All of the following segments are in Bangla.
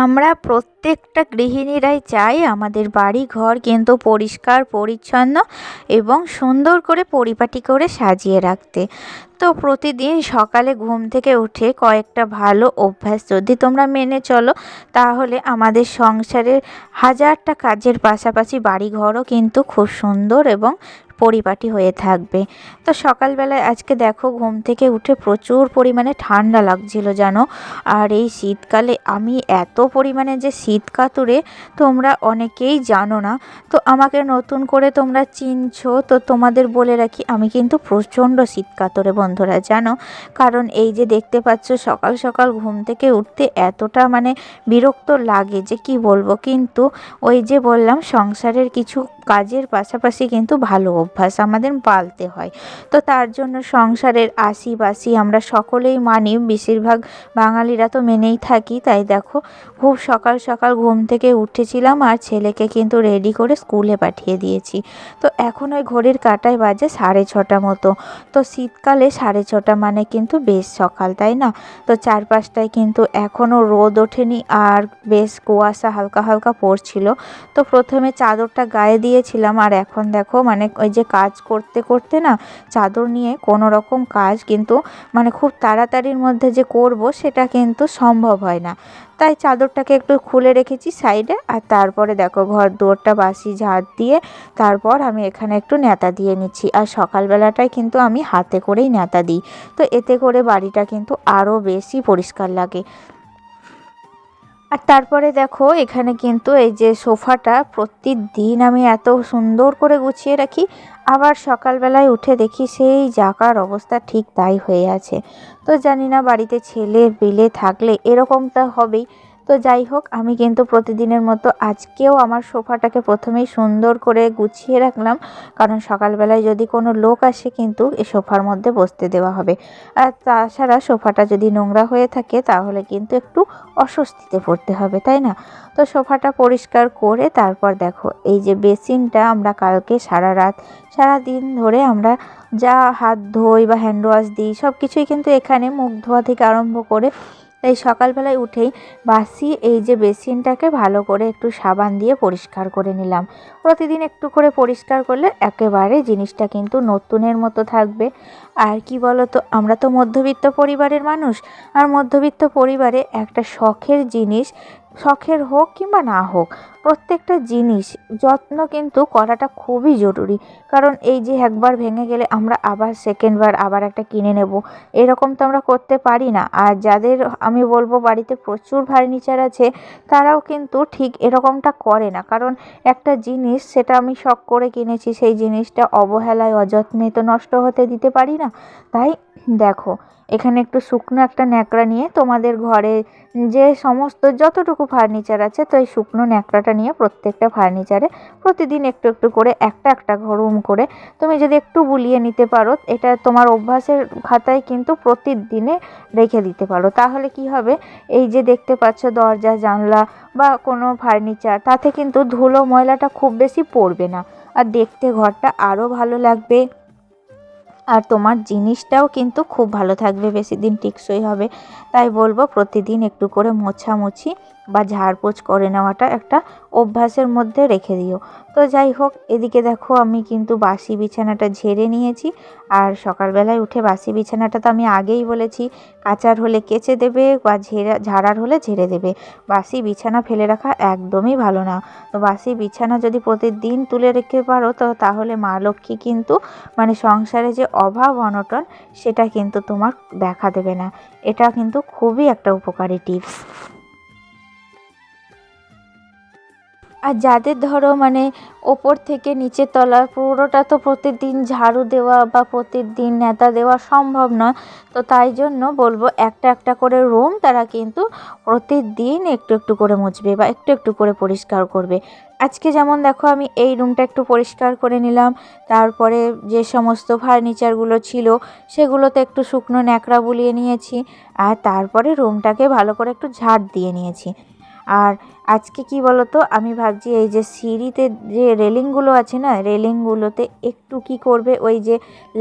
আমরা প্রত্যেকটা গৃহিণীরাই চাই আমাদের বাড়ি ঘর কিন্তু পরিষ্কার পরিচ্ছন্ন এবং সুন্দর করে পরিপাটি করে সাজিয়ে রাখতে। তো প্রতিদিন সকালে ঘুম থেকে উঠে কয়েকটা ভালো অভ্যাস যদি তোমরা মেনে চলো, তাহলে আমাদের সংসারের হাজারটা কাজের পাশাপাশি বাড়িঘরও কিন্তু খুব সুন্দর এবং পরিপাটি হয়ে থাকবে। তো সকালবেলায় আজকে দেখো ঘুম থেকে উঠে প্রচুর পরিমাণে ঠান্ডা লাগছিল জানো। আর এই শীতকালে আমি এত পরিমাণে যে শীত কাতুরে তোমরা অনেকেই জানো না। তো আমাকে নতুন করে তোমরা চিনছো, তো তোমাদের বলে রাখি আমি কিন্তু প্রচণ্ড শীত কাতুরে বন্ধুরা জানো। কারণ এই যে দেখতে পাচ্ছ সকাল সকাল ঘুম থেকে উঠতে এতটা মানে বিরক্ত লাগে যে কি বলবো, কিন্তু ওই যে বললাম সংসারের কিছু কাজের পাশাপাশি কিন্তু ভালো অভ্যাস আমাদের পালতে হয়। তো তার জন্য সংসারের আশি আমরা সকলেই মানি, বেশিরভাগ বাঙালিরা তো মেনেই থাকি। তাই দেখো খুব সকাল সকাল ঘুম থেকে উঠেছিলাম আর ছেলেকে কিন্তু রেডি করে স্কুলে পাঠিয়ে দিয়েছি। তো এখন ওই ঘড়ির কাঁটায় বাজে 6:30 মতো। তো শীতকালে 6:30 মানে কিন্তু বেশ সকাল, তাই না? তো চারপাশটায় কিন্তু এখনও রোদ ওঠেনি আর বেশ কুয়াশা হালকা হালকা পড়ছিল। তো প্রথমে চাদরটা গায়ে দিয়েছিলাম আর এখন দেখো মানে ওই যে কাজ করতে করতে না চাদর নিয়ে কোনো রকম কাজ কিন্তু মানে খুব তাড়াতাড়ির মধ্যে যে করব সেটা কিন্তু সম্ভব হয় না। তাই চাদরটাকে একটু খুলে রেখেছি সাইডে, আর তারপরে দেখো ঘর দুয়ারটা বাসি ঝাড় দিয়ে তারপর আমি এখানে একটু ন্যাতা দিয়ে নিচ্ছি। আর সকালবেলাটায় কিন্তু আমি হাতে করেই ন্যাতা দিই, তো এতে করে বাড়িটা কিন্তু আরও বেশি পরিষ্কার লাগে। আর তারপরে দেখো এখানে কিন্তু এই যে সোফাটা প্রতিদিন আমি এত সুন্দর করে গুছিয়ে রাখি, আবার সকালবেলায় উঠে দেখি সেই জায়গার অবস্থা ঠিক তাই হয়ে আছে। তো জানি না বাড়িতে ছেলে পেলে থাকলে এরকমটা হবেই। তো যাই হোক, আমি কিন্তু প্রতিদিনের মতো আজকেও আমার সোফাটাকে প্রথমেই সুন্দর করে গুছিয়ে রাখলাম, কারণ সকালবেলায় যদি কোনো লোক আসে কিন্তু এই সোফার মধ্যে বসতে দেওয়া হবে। আর তাছাড়া সোফাটা যদি নোংরা হয়ে থাকে তাহলে কিন্তু একটু অস্বস্তিতে পড়তে হবে, তাই না? তো সোফাটা পরিষ্কার করে তারপর দেখো এই যে বেসিনটা আমরা কালকে সারা দিন ধরে আমরা যা হাত ধোই বা হ্যান্ড ওয়াশ দিই সব কিছুই কিন্তু এখানে মুখ ধোয়া থেকে আরম্ভ করে তাই সকালবেলায় উঠেই বাসি এই যে বেসিনটাকে ভালো করে একটু সাবান দিয়ে পরিষ্কার করে নিলাম। প্রতিদিন একটু করে পরিষ্কার করলে একেবারে জিনিসটা কিন্তু নতুনের মতো থাকবে। আর কি বলো তো, আমরা তো মধ্যবিত্ত পরিবারের মানুষ, আর মধ্যবিত্ত পরিবারে একটা শখের জিনিস, শখের হোক কিংবা না হোক, প্রত্যেকটা জিনিস যত্ন কিন্তু করাটা খুবই জরুরি। কারণ এই যে একবার ভেঙে গেলে আমরা আবার সেকেন্ডবার আবার একটা কিনে নেব, এরকম তো আমরা করতে পারি না। আর যাদের আমি বলবো বাড়িতে প্রচুর ফার্নিচার আছে তারাও কিন্তু ঠিক এরকমটা করে না, কারণ একটা জিনিস সেটা আমি শখ করে কিনেছি, সেই জিনিসটা অবহেলায় অযত্নে তো নষ্ট হতে দিতে পারি না। তাই দেখো এখানে একটু শুকনো একটা ন্যাকড়া নিয়ে তোমাদের ঘরে যে সমস্ত যতটুকু ফার্নিচার আছে, তো এই শুকনো ন্যাকড়াটা নিয়ে প্রত্যেকটা ফার্নিচারে প্রতিদিন একটু একটু করে একটা রুম করে তুমি যদি একটু বুলিয়ে নিতে পারো, এটা তোমার অভ্যাসের খাতায় কিন্তু প্রতিদিনে রেখে দিতে পারো, তাহলে কি হবে, এই যে দেখতে পাচ্ছ দরজা জানলা বা কোনো ফার্নিচার, তাতে কিন্তু ধুলো ময়লাটা খুব বেশি পড়বে না, আর দেখতে ঘরটা আরও ভালো লাগবে। আর তোমার জিনিসটাও কিন্তু খুব ভালো থাকবে, বেশি দিন টেকসই হবে। তাই বলবো প্রতিদিন একটু করে মোছামুছি বা ঝাড়পোছ করে নেওয়াটা একটা অভ্যাসের মধ্যে রেখে দিও। তো যাই হোক, এদিকে দেখো আমি কিন্তু বাসি বিছানাটা ঝেড়ে নিয়েছি। আর সকালবেলায় উঠে বাসি বিছানাটা তো আমি আগেই বলেছি কাচার হলে কেচে দেবে বা ঝাড়ার হলে ঝেড়ে দেবে। বাসি বিছানা ফেলে রাখা একদমই ভালো না। তো বাসি বিছানা যদি প্রতিদিন তুলে রেখে পারো তো তাহলে মা লক্ষ্মী কিন্তু মানে সংসারে যে অভাব অনটন সেটা কিন্তু তোমার দেখা দেবে না। এটা কিন্তু খুবই একটা উপকারী টিপস। আর যাদের ধরো মানে ওপর থেকে নিচের তলা পুরোটা তো প্রতিদিন ঝাড়ু দেওয়া বা প্রতিদিন ন্যাতা দেওয়া সম্ভব নয়, তো তাই জন্য বলবো একটা করে রুম তারা কিন্তু প্রতিদিন একটু একটু করে মুছবে বা একটু একটু করে পরিষ্কার করবে। আজকে যেমন দেখো আমি এই রুমটা একটু পরিষ্কার করে নিলাম, তারপরে যে সমস্ত ফার্নিচারগুলো ছিল সেগুলোতে একটু শুকনো ন্যাকড়া বুলিয়ে নিয়েছি, আর তারপরে রুমটাকে ভালো করে একটু ঝাড় দিয়ে নিয়েছি। আর আজকে কি বলো তো, আমি ভাবছি এই যে সিঁড়িতে যে রেলিংগুলো আছে না, রেলিংগুলোতে একটু কি করবে, ওই যে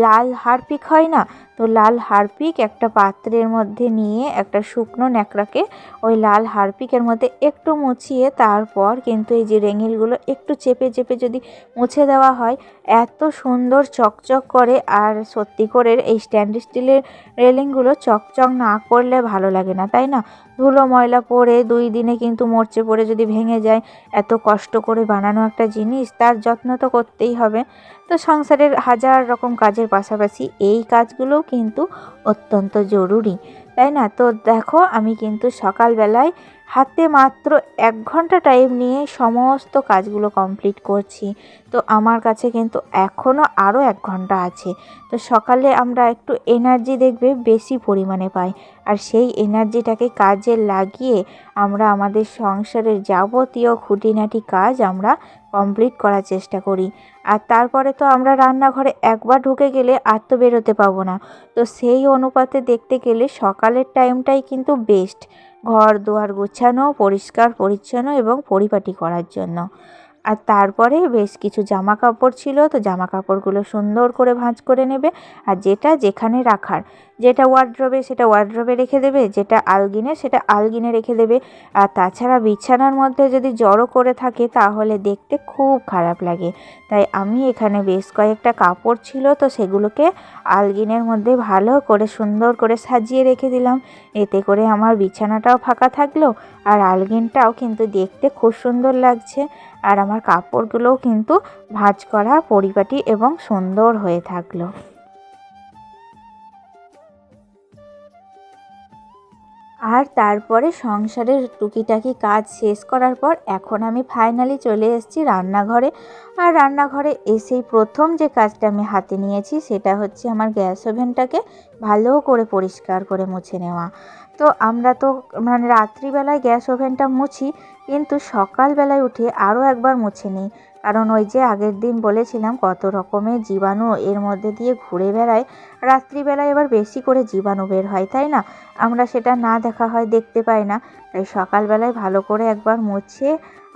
লাল হারপিক হয় না, তো লাল হারপিক একটা পাত্রের মধ্যে নিয়ে একটা শুকনো ন্যাকড়াকে ওই লাল হারপিকের মধ্যে একটু মুছিয়ে তারপর কিন্তু এই যে রেঙিলগুলো একটু চেপে চেপে যদি মুছে দেওয়া হয়, এত সুন্দর চকচক করে। আর সত্যি করে এই স্ট্যান্ড স্টিলের রেলিংগুলো চকচক না করলে ভালো লাগে না, তাই না? ধুলো ময়লা পড়ে 2 দিনে কিন্তু মরচে পড়ে যদি ভেঙে যায়, এত কষ্ট করে বানানো একটা জিনিস, তার যত্ন তো করতেই হবে। তো সংসারের হাজার রকম কাজের পাশাপাশি এই কাজগুলোও কিন্তু অত্যন্ত জরুরি, তাই না? তো দেখো, আমি কিন্তু সকালবেলায় হাতে মাত্র 1 ঘন্টা টাইম নিয়ে সমস্ত কাজগুলো কমপ্লিট করছি। তো আমার কাছে কিন্তু এখনও আরও 1 ঘন্টা আছে। তো সকালে আমরা একটু এনার্জি দেখবে বেশি পরিমাণে পাই, আর সেই এনার্জিটাকে কাজে লাগিয়ে আমরা আমাদের সংসারের যাবতীয় খুঁটিনাটি কাজ আমরা কমপ্লিট করার চেষ্টা করি। আর তারপরে তো আমরা রান্নাঘরে একবার ঢুকে গেলে আর তো বেরোতে পাবো না। তো সেই অনুপাতে দেখতে গেলে সকালের টাইমটাই কিন্তু বেস্ট, ঘর দুয়ার গোছানো, পরিষ্কার পরিচ্ছন্ন এবং পরিপাটি করার জন্য। আর তারপরে বেশ কিছু জামা কাপড় ছিল, তো জামা কাপড়গুলো সুন্দর করে ভাঁজ করে নেবে। আর যেটা যেখানে রাখার, যেটা ওয়ার্ড্রবে সেটা ওয়ার্ড্রবে রেখে দেবে, যেটা আলগিনে সেটা আলগিনে রেখে দেবে। আর তাছাড়া বিছানার মধ্যে যদি জড়ো করে থাকে তাহলে দেখতে খুব খারাপ লাগে। তাই আমি এখানে বেশ কয়েকটা কাপড় ছিল, তো সেগুলোকে আলগিনের মধ্যে ভালো করে সুন্দর করে সাজিয়ে রেখে দিলাম। এতে করে আমার বিছানাটাও ফাঁকা থাকলো, আর আলগিনটাও কিন্তু দেখতে খুব সুন্দর লাগছে। আর আমার কাপড়গুলোও কিন্তু ভাঁজ করা, পরিপাটি এবং সুন্দর হয়ে থাকলো। আর তারপরে সংসারের টুকিটাকি কাজ শেষ করার পর এখন আমি ফাইনালি চলে এসেছি রান্নাঘরে। আর রান্নাঘরে এসেই প্রথম যে কাজটা আমি হাতে নিয়েছি সেটা হচ্ছে আমার গ্যাস ওভেনটাকে ভালো করে পরিষ্কার করে মুছে নেওয়া। তো আমরা তো মানে রাত্রিবেলায় গ্যাস ওভেনটা মুছি, কিন্তু সকালবেলায় উঠে আরও একবার মুছে নিই। কারণ ওই যে আগের দিন বলেছিলাম কত রকমের জীবাণু এর মধ্যে দিয়ে ঘুরে বেড়ায়, রাত্রিবেলায় এবার বেশি করে জীবাণু বের হয়, তাই না? আমরা সেটা না দেখা হয়, দেখতে পাই না। তাই সকালবেলায় ভালো করে একবার মুছে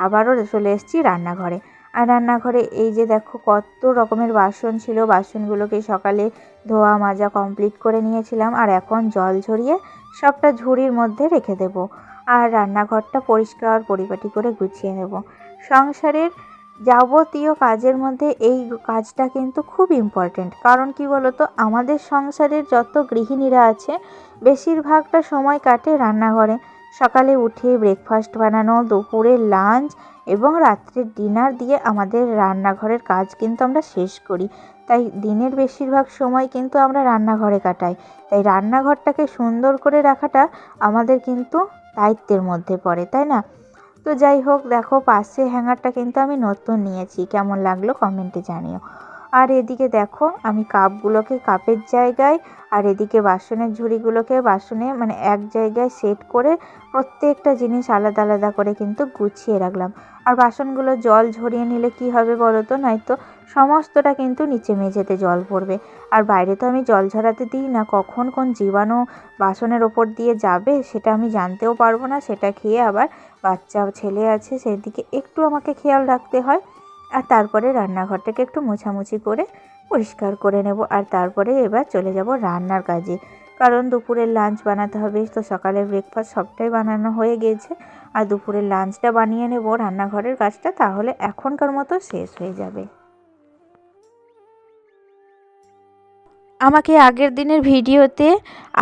আবারও চলে এসেছি রান্নাঘরে। আর রান্নাঘরে এই যে দেখো কত রকমের বাসন ছিল, বাসনগুলোকে সকালে ধোয়া মাজা কমপ্লিট করে নিয়েছিলাম। আর এখন জল ঝরিয়ে সবটা ঝুড়ির মধ্যে রেখে দেব, আর রান্নাঘরটা পরিষ্কার পরিপাটি করে গুছিয়ে নেব। সংসারের যাবতীয় কাজের মধ্যে এই কাজটা কিন্তু খুব ইম্পর্টেন্ট। কারণ কি বলো তো, আমাদের সংসারের যত গৃহিণীরা আছে বেশিরভাগটা সময় কাটে রান্নাঘরে। সকালে উঠে ব্রেকফাস্ট বানানো, দুপুরের লাঞ্চ এবং রাত্রের ডিনার দিয়ে আমাদের রান্নাঘরের কাজ কিন্তু আমরা শেষ করি। তাই দিনের বেশিরভাগ সময় কিন্তু আমরা রান্নাঘরে কাটাই। তাই রান্নাঘরটাকে সুন্দর করে রাখাটা আমাদের কিন্তু দায়িত্বের মধ্যে পড়ে, তাই না? তো যাই হোক, দেখো পাশে হ্যাঙ্গারটা কিন্তু আমি নতুন নিয়েছি, কেমন লাগলো কমেন্টে জানিও। আর এদিকে দেখো আমি কাপগুলোকে কাপের জায়গায়, আর এদিকে বাসনের ঝুড়িগুলোকে বাসনে মানে এক জায়গায় সেট করে প্রত্যেকটা জিনিস আলাদা আলাদা করে কিন্তু গুছিয়ে রাখলাম। আর বাসনগুলো জল ঝরিয়ে নিলে কি হবে বলো তো, নয়তো সমস্তটা কিন্তু নিচে মেঝেতে জল পড়বে। আর বাইরে তো আমি জল ঝরাতে দিই না, কখন কোন জীবাণু বাসনের ওপর দিয়ে যাবে সেটা আমি জানতেও পারবো না, সেটা খেয়ে আবার বাচ্চা ছেলে আছে সেদিকে একটু আমাকে খেয়াল রাখতে হয়। আর তারপরে রান্নাঘরটাকে একটু মোছামুছি করে পরিষ্কার করে নেব। আর তারপরে এবার চলে যাব রান্নার কাজে, কারণ দুপুরের লাঞ্চ বানাতে হবে। তো সকালের ব্রেকফাস্ট সবটাই বানানো হয়ে গিয়েছে, আর দুপুরের লাঞ্চটা বানিয়ে নেব, রান্নাঘরের কাজটা তাহলে এখনকার মতো শেষ হয়ে যাবে। আমাকে আগের দিনের ভিডিওতে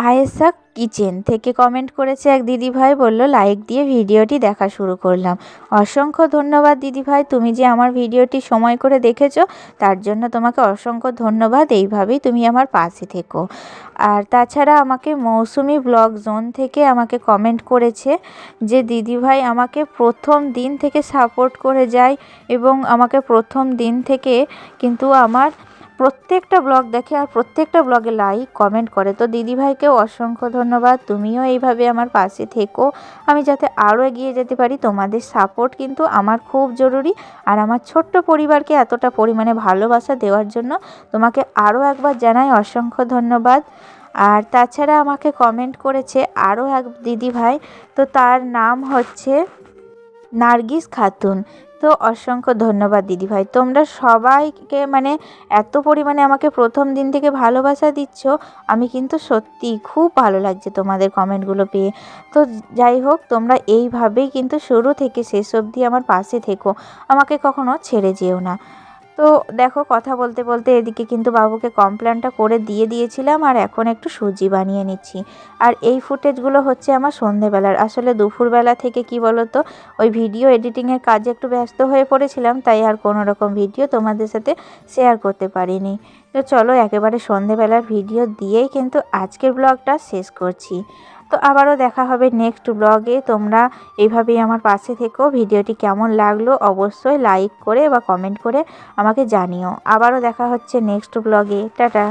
আয়েশা কিচেন থেকে কমেন্ট করেছে এক দিদিভাই, বলল লাইক দিয়ে ভিডিওটি দেখা শুরু করলাম। অসংখ্য ধন্যবাদ দিদিভাই, তুমি যে আমার ভিডিওটি সময় করে দেখেছো তার জন্য তোমাকে অসংখ্য ধন্যবাদ। এইভাবেই তুমি আমার পাশে থেকো। আর তাছাড়া আমাকে মৌসুমি ব্লগ জোন থেকে আমাকে কমেন্ট করেছে যে দিদিভাই আমাকে প্রথম দিন থেকে সাপোর্ট করে যায় এবং আমাকে প্রথম দিন থেকে কিন্তু আমার প্রত্যেকটা ব্লগ দেখে আর প্রত্যেকটা ব্লগে লাইক কমেন্ট করে। তো দিদিভাইকেও অসংখ্য ধন্যবাদ, তুমিও এইভাবে আমার পাশে থেকো, আমি যাতে আরও এগিয়ে যেতে পারি। তোমাদের সাপোর্ট কিন্তু আমার খুব জরুরি। আর আমার ছোট্ট পরিবারকে এতটা পরিমাণে ভালোবাসা দেওয়ার জন্য তোমাকে আরও একবার জানাই অসংখ্য ধন্যবাদ। আর তাছাড়া আমাকে কমেন্ট করেছে আরও এক দিদিভাই, তো তার নাম হচ্ছে নার্গিস খাতুন। তো অসংখ্য ধন্যবাদ দিদিভাই, তোমরা সবাইকে মানে এত পরিমাণে আমাকে প্রথম দিন থেকে ভালোবাসা দিচ্ছ, আমি কিন্তু সত্যি খুব ভালো লাগছে তোমাদের কমেন্টগুলো পেয়ে। তো যাই হোক, তোমরা এইভাবেই কিন্তু শুরু থেকে শেষ অবধি আমার পাশে থেকো, আমাকে কখনো ছেড়ে যেও না। তো দেখো, কথা বলতে বলতে এদিকে কিন্তু বাবুকে কমপ্লেনটা করে দিয়েছিলাম, আর এখন একটু সুজি বানিয়ে নিচ্ছি। আর এই ফুটেজগুলো হচ্ছে আমার সন্ধেবেলার, আসলে দুপুরবেলা থেকে কি বলো তো, ওই ভিডিও এডিটিংয়ের কাজে একটু ব্যস্ত হয়ে পড়েছিলাম, তাই আর কোনো রকম ভিডিও তোমাদের সাথে শেয়ার করতে পারিনি। তো চলো, একেবারে সন্ধেবেলার ভিডিও দিয়েই কিন্তু আজকের ব্লগটা শেষ করছি। তো আবারও দেখা হবে নেক্সট ব্লগে। তোমরা এইভাবেই আমার পাশে থেকো। ভিডিওটি কেমন লাগলো অবশ্যই লাইক করে বা কমেন্ট করে আমাকে জানিও। আবারও দেখা হচ্ছে নেক্সট ব্লগে। টাটা।